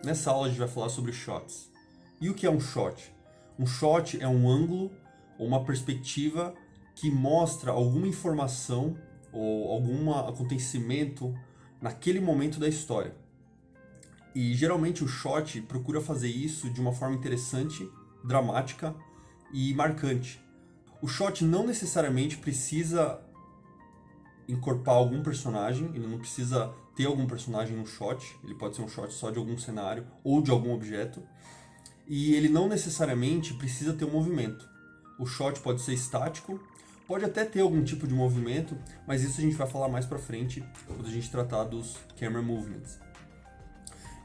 Nessa aula a gente vai falar sobre shots. E o que é um shot? Um shot é um ângulo ou uma perspectiva que mostra alguma informação ou algum acontecimento naquele momento da história. E geralmente o shot procura fazer isso de uma forma interessante, dramática e marcante. O shot não necessariamente precisa encorpar algum personagem, ele não precisa ter algum personagem no shot, ele pode ser um shot só de algum cenário ou de algum objeto, e ele não necessariamente precisa ter um movimento. O shot pode ser estático, pode até ter algum tipo de movimento, mas isso a gente vai falar mais pra frente quando a gente tratar dos camera movements.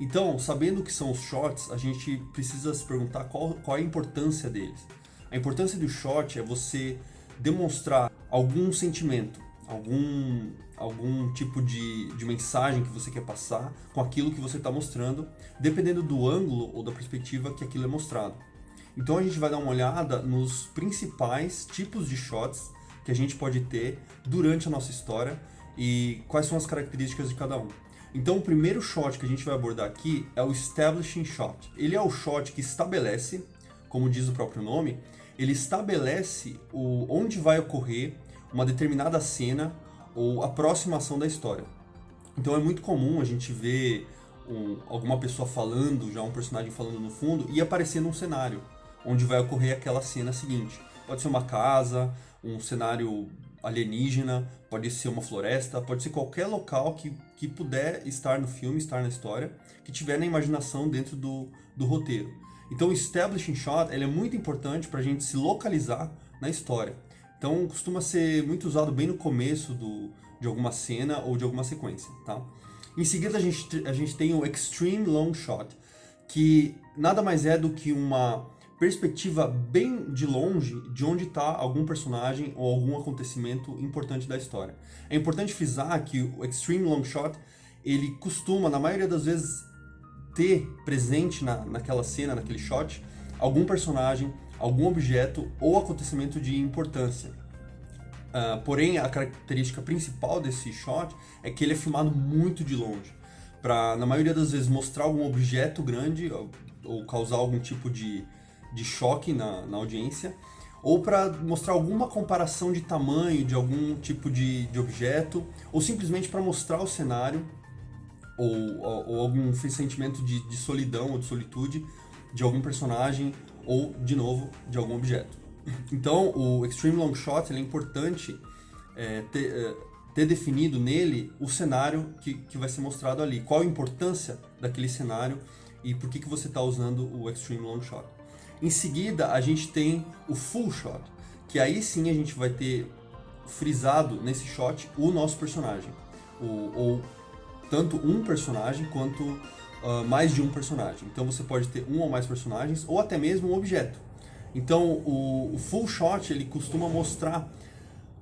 Então, sabendo o que são os shots, a gente precisa se perguntar qual é a importância deles. A importância do shot é você demonstrar algum sentimento, algum tipo de mensagem que você quer passar com aquilo que você está mostrando, dependendo do ângulo ou da perspectiva que aquilo é mostrado. Então a gente vai dar uma olhada nos principais tipos de shots que a gente pode ter durante a nossa história e quais são as características de cada um. Então o primeiro shot que a gente vai abordar aqui é o Establishing Shot. Ele é o shot que estabelece, como diz o próprio nome, ele estabelece onde vai ocorrer uma determinada cena ou aproximação da história. Então é muito comum a gente ver alguma pessoa falando, já um personagem falando no fundo, e aparecer num cenário onde vai ocorrer aquela cena seguinte. Pode ser uma casa, um cenário alienígena, pode ser uma floresta, pode ser qualquer local que puder estar no filme, estar na história, que tiver na imaginação dentro do roteiro. Então o Establishing Shot ele é muito importante para a gente se localizar na história. Então costuma ser muito usado bem no começo de alguma cena ou de alguma sequência, tá? Em seguida a gente tem o Extreme Long Shot, que nada mais é do que uma perspectiva bem de longe de onde está algum personagem ou algum acontecimento importante da história. É importante frisar que o Extreme Long Shot, ele costuma, na maioria das vezes, ter presente naquela cena, naquele shot, algum personagem, algum objeto ou acontecimento de importância. Porém, a característica principal desse shot é que ele é filmado muito de longe, para, na maioria das vezes, mostrar algum objeto grande ou causar algum tipo de choque na audiência, ou para mostrar alguma comparação de tamanho de algum tipo de objeto, ou simplesmente para mostrar o cenário, ou algum sentimento de solidão ou de solitude de algum personagem, ou, de novo, de algum objeto. Então, o Extreme Long Shot ele é importante ter definido nele o cenário que vai ser mostrado ali, qual a importância daquele cenário e por que você está usando o Extreme Long Shot. Em seguida, a gente tem o Full Shot, que aí sim a gente vai ter frisado nesse shot o nosso personagem, ou tanto um personagem quanto mais de um personagem. Então você pode ter um ou mais personagens, ou até mesmo um objeto. Então o Full Shot ele costuma mostrar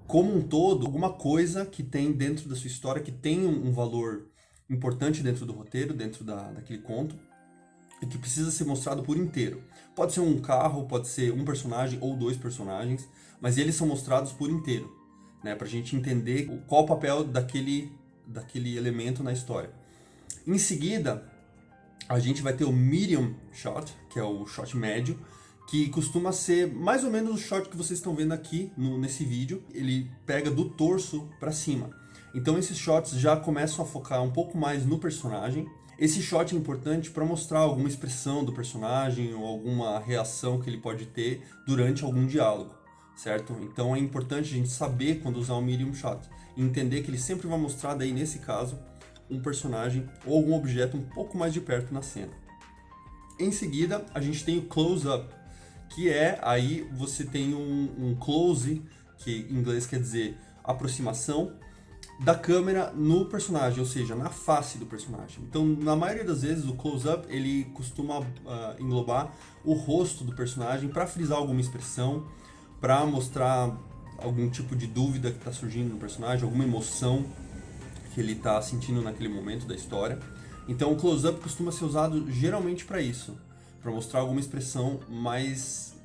como um todo alguma coisa que tem dentro da sua história, que tem um valor importante dentro do roteiro, dentro daquele conto, e que precisa ser mostrado por inteiro. Pode ser um carro, pode ser um personagem ou dois personagens, mas eles são mostrados por inteiro, né, pra gente entender qual o papel daquele elemento na história. Em seguida, a gente vai ter o Medium Shot, que é o shot médio, que costuma ser mais ou menos o shot que vocês estão vendo aqui nesse vídeo. Ele pega do torso para cima. Então esses shots já começam a focar um pouco mais no personagem. Esse shot é importante para mostrar alguma expressão do personagem ou alguma reação que ele pode ter durante algum diálogo, certo? Então é importante a gente saber quando usar o medium shot e entender que ele sempre vai mostrar, daí nesse caso, um personagem ou algum objeto um pouco mais de perto na cena. Em seguida, a gente tem o close-up, que aí você tem um close, que em inglês quer dizer aproximação, da câmera no personagem, ou seja, na face do personagem. Então, na maioria das vezes, o close-up ele costuma englobar o rosto do personagem para frisar alguma expressão, para mostrar algum tipo de dúvida que está surgindo no personagem, alguma emoção que ele está sentindo naquele momento da história. Então, o close-up costuma ser usado geralmente para isso, para mostrar alguma expressão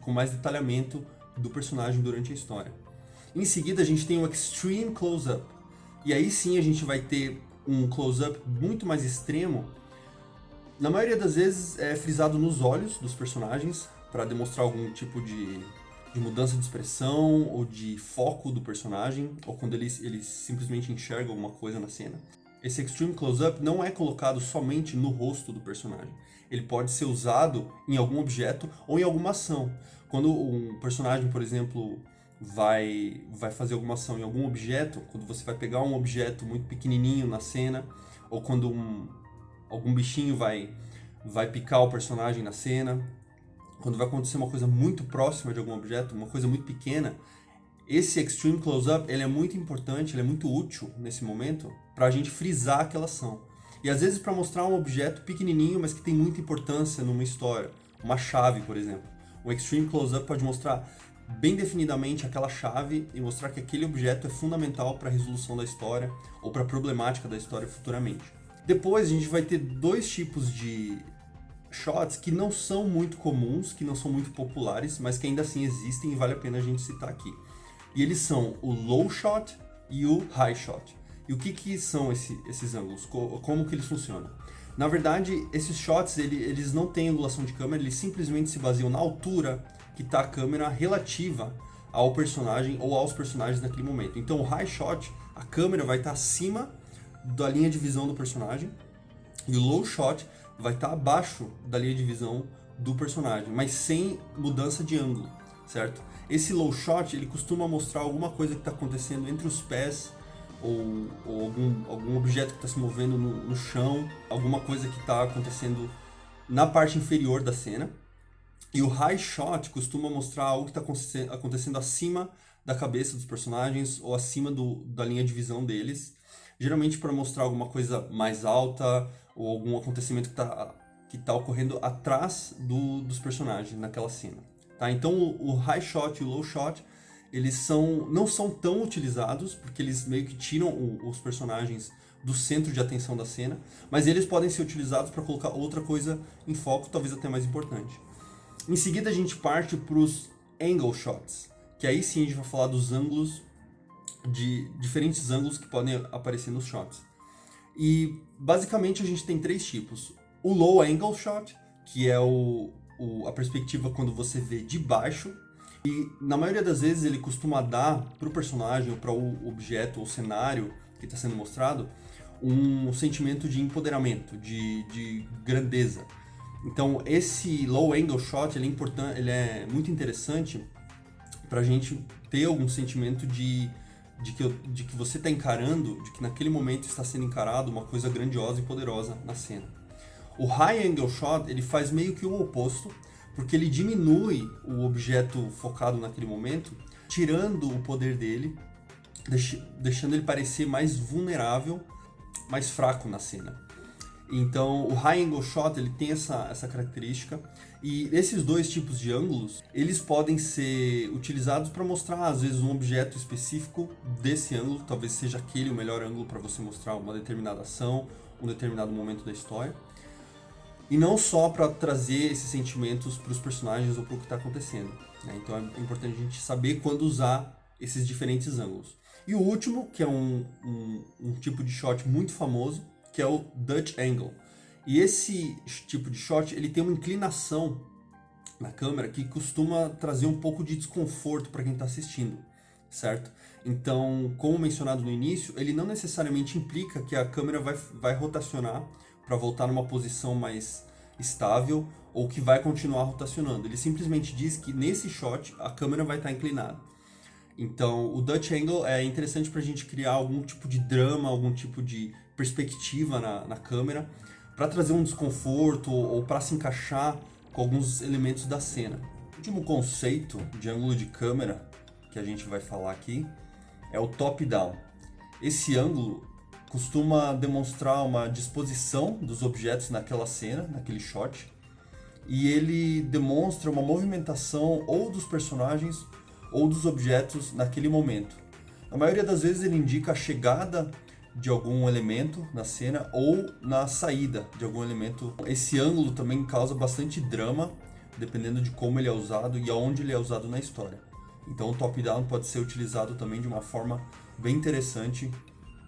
com mais detalhamento do personagem durante a história. Em seguida, a gente tem o extreme close-up. E aí sim a gente vai ter um close-up muito mais extremo Na maioria das vezes é frisado nos olhos dos personagens para demonstrar algum tipo de mudança de expressão ou de foco do personagem, ou quando ele simplesmente enxerga alguma coisa na cena. Esse Extreme Close-Up não é colocado somente no rosto do personagem. Ele pode ser usado em algum objeto ou em alguma ação. Quando um personagem, por exemplo, vai fazer alguma ação em algum objeto, quando você vai pegar um objeto muito pequenininho na cena, ou quando algum bichinho vai picar o personagem na cena, quando vai acontecer uma coisa muito próxima de algum objeto, uma coisa muito pequena, esse Extreme Close-Up ele é muito importante, ele é muito útil nesse momento para a gente frisar aquela ação. E às vezes para mostrar um objeto pequenininho, mas que tem muita importância numa história, uma chave, por exemplo. O Extreme Close-Up pode mostrar bem definidamente aquela chave e mostrar que aquele objeto é fundamental para a resolução da história ou para a problemática da história futuramente. Depois a gente vai ter dois tipos de shots que não são muito comuns, que não são muito populares, mas que ainda assim existem e vale a pena a gente citar aqui. E eles são o low shot e o high shot. E o que são esses ângulos? Como que eles funcionam? Na verdade, esses shots eles não têm angulação de câmera, eles simplesmente se baseiam na altura que está a câmera relativa ao personagem ou aos personagens naquele momento. Então o high shot, a câmera vai estar acima da linha de visão do personagem, e o low shot vai estar abaixo da linha de visão do personagem, mas sem mudança de ângulo, certo? Esse low shot ele costuma mostrar alguma coisa que está acontecendo entre os pés ou algum objeto que está se movendo no chão, alguma coisa que está acontecendo na parte inferior da cena. E o high shot costuma mostrar algo que está acontecendo acima da cabeça dos personagens ou acima da linha de visão deles, geralmente para mostrar alguma coisa mais alta ou algum acontecimento que tá ocorrendo atrás dos personagens naquela cena. Tá? Então o high shot e o low shot eles não são tão utilizados porque eles meio que tiram os personagens do centro de atenção da cena, mas eles podem ser utilizados para colocar outra coisa em foco, talvez até mais importante. Em seguida a gente parte para os angle shots, que aí sim a gente vai falar dos ângulos, de diferentes ângulos que podem aparecer nos shots. E basicamente a gente tem três tipos. O low angle shot, que é a perspectiva quando você vê de baixo, e na maioria das vezes ele costuma dar para o personagem ou para o objeto ou cenário que está sendo mostrado um sentimento de empoderamento, de grandeza. Então esse low angle shot ele é muito interessante para a gente ter algum sentimento de que você está encarando, de que naquele momento está sendo encarado uma coisa grandiosa e poderosa na cena. O high angle shot ele faz meio que o oposto, porque ele diminui o objeto focado naquele momento, tirando o poder dele, deixando ele parecer mais vulnerável, mais fraco na cena. Então o high angle shot ele tem essa característica, e esses dois tipos de ângulos eles podem ser utilizados para mostrar às vezes um objeto específico desse ângulo, talvez seja aquele o melhor ângulo para você mostrar uma determinada ação, um determinado momento da história, e não só para trazer esses sentimentos para os personagens ou para o que está acontecendo, né? Então é importante a gente saber quando usar esses diferentes ângulos. E o último, que é um tipo de shot muito famoso, que é o Dutch Angle. E esse tipo de shot ele tem uma inclinação na câmera que costuma trazer um pouco de desconforto para quem está assistindo, certo? Então, como mencionado no início, ele não necessariamente implica que a câmera vai rotacionar para voltar numa posição mais estável ou que vai continuar rotacionando. Ele simplesmente diz que nesse shot a câmera vai estar inclinada. Então, o Dutch Angle é interessante para a gente criar algum tipo de drama, algum tipo de perspectiva na câmera, para trazer um desconforto ou para se encaixar com alguns elementos da cena. O último conceito de ângulo de câmera que a gente vai falar aqui é o top-down. Esse ângulo costuma demonstrar uma disposição dos objetos naquela cena, naquele shot, e ele demonstra uma movimentação ou dos personagens ou dos objetos naquele momento. Na maioria das vezes ele indica a chegada de algum elemento na cena ou na saída de algum elemento. Esse ângulo também causa bastante drama, dependendo de como ele é usado e aonde ele é usado na história. Então o top-down pode ser utilizado também de uma forma bem interessante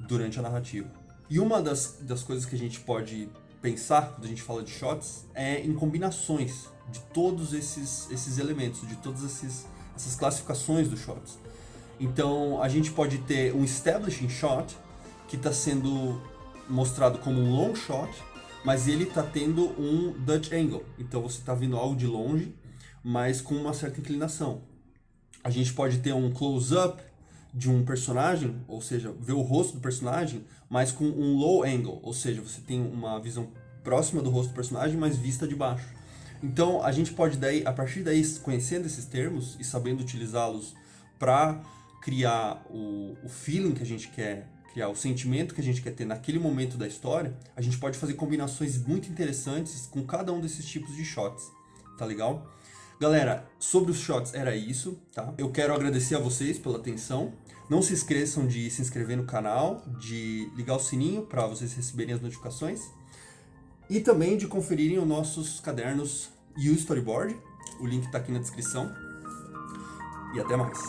durante a narrativa. E uma das coisas que a gente pode pensar, quando a gente fala de shots, é em combinações de todos esses elementos, de todas essas classificações dos shots. Então, a gente pode ter um establishing shot, que está sendo mostrado como um long shot, mas ele está tendo um Dutch angle. Então, você está vendo algo de longe, mas com uma certa inclinação. A gente pode ter um close-up de um personagem, ou seja, ver o rosto do personagem, mas com um low angle, ou seja, você tem uma visão próxima do rosto do personagem, mas vista de baixo. Então, a gente pode daí, a partir daí, conhecendo esses termos e sabendo utilizá-los para criar o feeling que a gente quer criar, o sentimento que a gente quer ter naquele momento da história, a gente pode fazer combinações muito interessantes com cada um desses tipos de shots, tá legal? Galera, sobre os shots era isso, tá? Eu quero agradecer a vocês pela atenção. Não se esqueçam de se inscrever no canal, de ligar o sininho para vocês receberem as notificações e também de conferirem os nossos cadernos e o storyboard. O link está aqui na descrição. E até mais.